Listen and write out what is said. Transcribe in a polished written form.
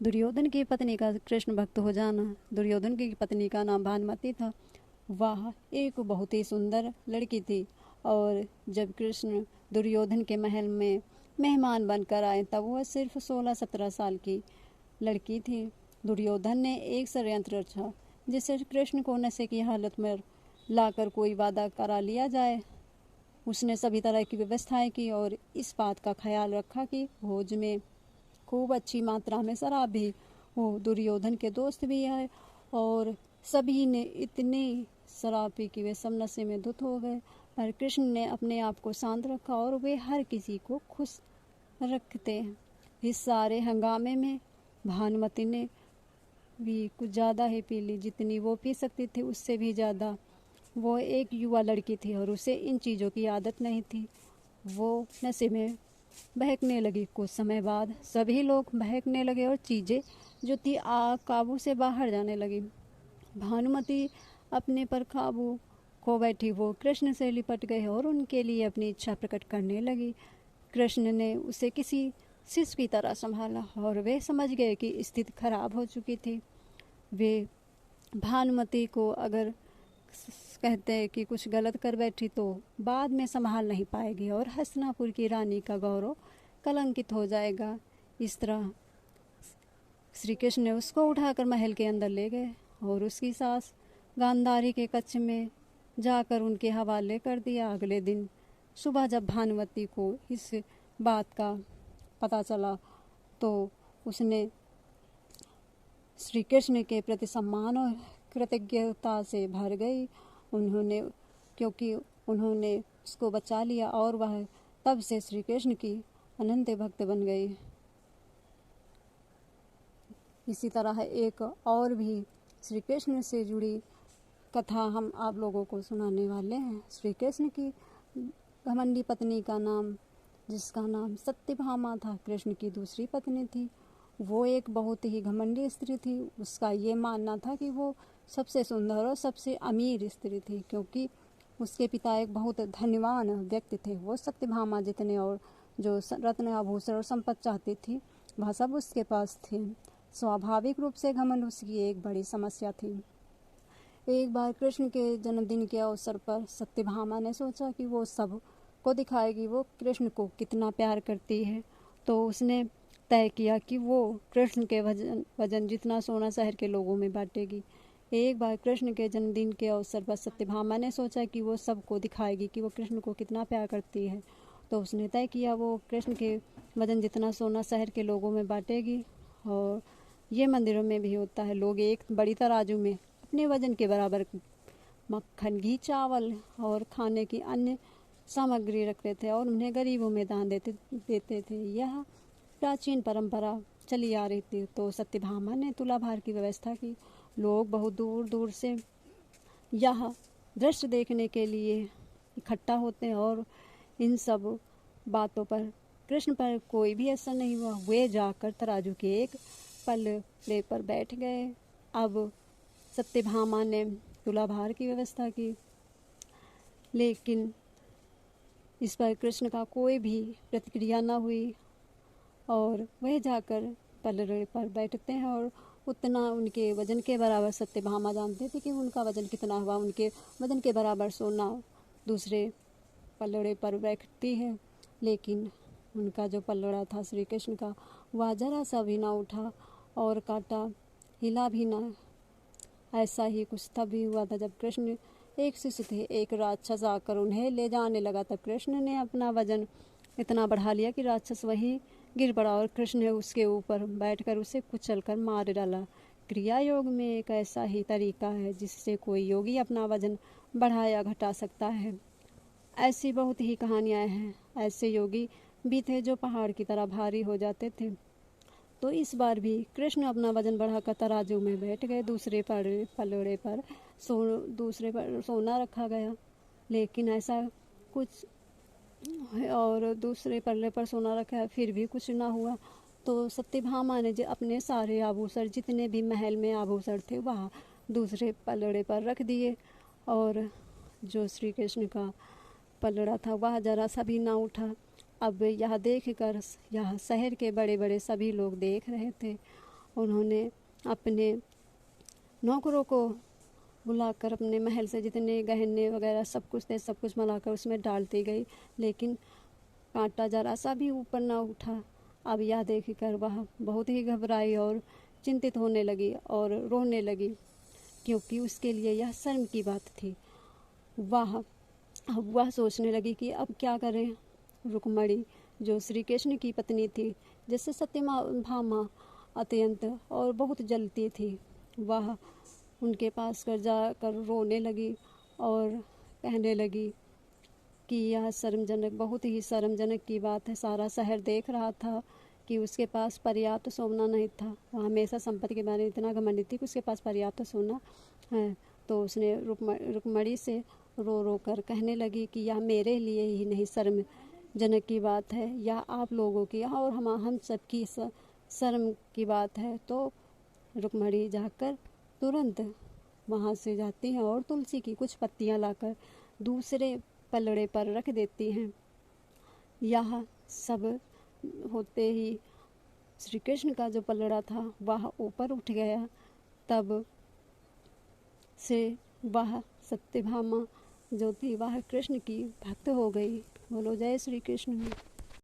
दुर्योधन की पत्नी का कृष्ण भक्त हो जाना। दुर्योधन की पत्नी का नाम भानुमति था। वह एक बहुत ही सुंदर लड़की थी और जब कृष्ण दुर्योधन के महल में मेहमान बनकर आए तब वह सिर्फ 16-17 साल की लड़की थी। दुर्योधन ने एक षड्यंत्र रचा जिससे कृष्ण को नशे की हालत में लाकर कोई वादा करा लिया जाए। उसने सभी तरह की व्यवस्थाएं की और इस बात का ख्याल रखा कि भोज में खूब अच्छी मात्रा में शराब भी हो। दुर्योधन के दोस्त भी आए और सभी ने इतनी शराब पी कि वे सब नशे में धुत हो गए, पर कृष्ण ने अपने आप को शांत रखा और वे हर किसी को खुश रखते हैं। इस सारे हंगामे में भानुमति ने भी कुछ ज़्यादा ही पी ली, जितनी वो पी सकती थी उससे भी ज़्यादा। वो एक युवा लड़की थी और उसे इन चीज़ों की आदत नहीं थी। वो नशे में बहकने लगी। कुछ समय बाद सभी लोग बहकने लगे और चीज़ें जो थी काबू से बाहर जाने लगी। भानुमति अपने पर काबू खो बैठी। वो कृष्ण से लिपट गए और उनके लिए अपनी इच्छा प्रकट करने लगी। कृष्ण ने उसे किसी शिशु की तरह संभाला और वे समझ गए कि स्थिति खराब हो चुकी थी। वे भानुमति को अगर कहते हैं कि कुछ गलत कर बैठी तो बाद में संभाल नहीं पाएगी और हस्तिनापुर की रानी का गौरव कलंकित हो जाएगा। इस तरह श्री कृष्ण ने उसको उठाकर महल के अंदर ले गए और उसकी सास गांधारी के कक्ष में जाकर उनके हवाले कर दिया। अगले दिन सुबह जब भानुमति को इस बात का पता चला तो उसने श्री कृष्ण के प्रति सम्मान और कृतज्ञता से भर गई। क्योंकि उन्होंने उसको बचा लिया और वह तब से श्री कृष्ण की अनंत भक्त बन गई। इसी तरह एक और भी श्री कृष्ण से जुड़ी कथा हम आप लोगों को सुनाने वाले हैं। श्री कृष्ण की घमंडी पत्नी का नाम, जिसका नाम सत्यभामा था, कृष्ण की दूसरी पत्नी थी। वो एक बहुत ही घमंडी स्त्री थी। उसका ये मानना था कि वो सबसे सुंदर और सबसे अमीर स्त्री थी, क्योंकि उसके पिता एक बहुत धनवान व्यक्ति थे। वो सत्यभामा जितने और जो रत्न आभूषण और संपत्ति चाहती थी वह सब उसके पास थे। स्वाभाविक रूप से घमंड उसकी एक बड़ी समस्या थी। एक बार कृष्ण के जन्मदिन के अवसर पर सत्यभामा ने सोचा कि वो सब को दिखाएगी वो कृष्ण को कितना प्यार करती है। तो उसने तय किया कि वो कृष्ण के वजन जितना सोना शहर के लोगों में बांटेगी। एक बार कृष्ण के जन्मदिन के अवसर पर सत्यभामा ने सोचा कि वो सबको दिखाएगी कि वो कृष्ण को कितना प्यार करती है। तो उसने तय किया वो कृष्ण के वजन जितना सोना शहर के लोगों में बांटेगी। और ये मंदिरों में भी होता है, लोग एक बड़ी तराजू में अपने वजन के बराबर मक्खन, घी, चावल और खाने की अन्य सामग्री रखते थे और उन्हें गरीबों में दान देते थे। यह प्राचीन परंपरा चली आ रही थी। तो सत्यभामा ने तुलाभार की व्यवस्था की। लोग बहुत दूर दूर से यह दृश्य देखने के लिए इकट्ठा होते हैं और इन सब बातों पर कृष्ण पर कोई भी असर नहीं हुआ। वे जाकर तराजू के एक पल्ले पर बैठ गए। अब सत्यभामा ने तुलाभार की व्यवस्था की, लेकिन इस पर कृष्ण का कोई भी प्रतिक्रिया न हुई और वह जाकर पल्ले पर बैठते हैं और उतना उनके वजन के बराबर सत्यभामा जानते थे कि उनका वजन कितना हुआ। उनके वजन के बराबर सोना दूसरे पल्लड़े पर बैठती है, लेकिन उनका जो पल्लड़ा था श्री कृष्ण का वह जरा सा भी ना उठा और काटा हिला भी ना। ऐसा ही कुछ तब भी हुआ था जब कृष्ण एक शिशु थे। एक राक्षस आकर उन्हें ले जाने लगा, तब कृष्ण ने अपना वजन इतना बढ़ा लिया कि राक्षस वहीं गिर पड़ा और कृष्ण ने उसके ऊपर बैठकर उसे कुचलकर मार डाला। क्रिया योग में एक ऐसा ही तरीका है जिससे कोई योगी अपना वजन बढ़ा या घटा सकता है। ऐसी बहुत ही कहानियाँ हैं। ऐसे योगी भी थे जो पहाड़ की तरह भारी हो जाते थे। तो इस बार भी कृष्ण अपना वजन बढ़ाकर तराजू में बैठ गए। दूसरे पलड़े पर सोना रखा गया, लेकिन ऐसा कुछ और दूसरे पल्ले पर सोना रखा है, फिर भी कुछ ना हुआ। तो सत्यभामा ने अपने सारे आभूषण, जितने भी महल में आभूषण थे, वह दूसरे पलड़े पर रख दिए और जो श्री कृष्ण का पलड़ा था वह जरा सा भी ना उठा। अब यह देख कर यह शहर के बड़े बड़े सभी लोग देख रहे थे उन्होंने अपने नौकरों को बुलाकर अपने महल से जितने गहने वगैरह सब कुछ थे सब कुछ मिलाकर उसमें डालती गई, लेकिन कांटा जरा सा भी ऊपर ना उठा। अब यह देखकर वह बहुत ही घबराई और चिंतित होने लगी और रोने लगी, क्योंकि उसके लिए यह शर्म की बात थी। वह सोचने लगी कि अब क्या करें। रुक्मणी जो श्री कृष्ण की पत्नी थी, जिससे सत्यभामा अत्यंत और बहुत जलती थी, वह उनके पास कर जाकर रोने लगी और कहने लगी कि यह शर्मजनक, बहुत ही शर्मजनक की बात है। सारा शहर देख रहा था कि उसके पास पर्याप्त सोना नहीं था। वह हमेशा संपत्ति के बारे में इतना घमंडी थी कि उसके पास पर्याप्त सोना है। तो उसने रुक्मणी से रो रो कर कहने लगी कि यह मेरे लिए ही नहीं शर्मजनक की बात है, यह आप लोगों की और हम सबकी शर्म की बात है। तो रुक्मणी जाकर तुरंत वहाँ से जाती हैं और तुलसी की कुछ पत्तियाँ लाकर दूसरे पलड़े पर रख देती हैं। यह सब होते ही श्री कृष्ण का जो पलड़ा था वह ऊपर उठ गया। तब से वह सत्यभामा जो थी वह कृष्ण की भक्त हो गई। बोलो जय श्री कृष्ण।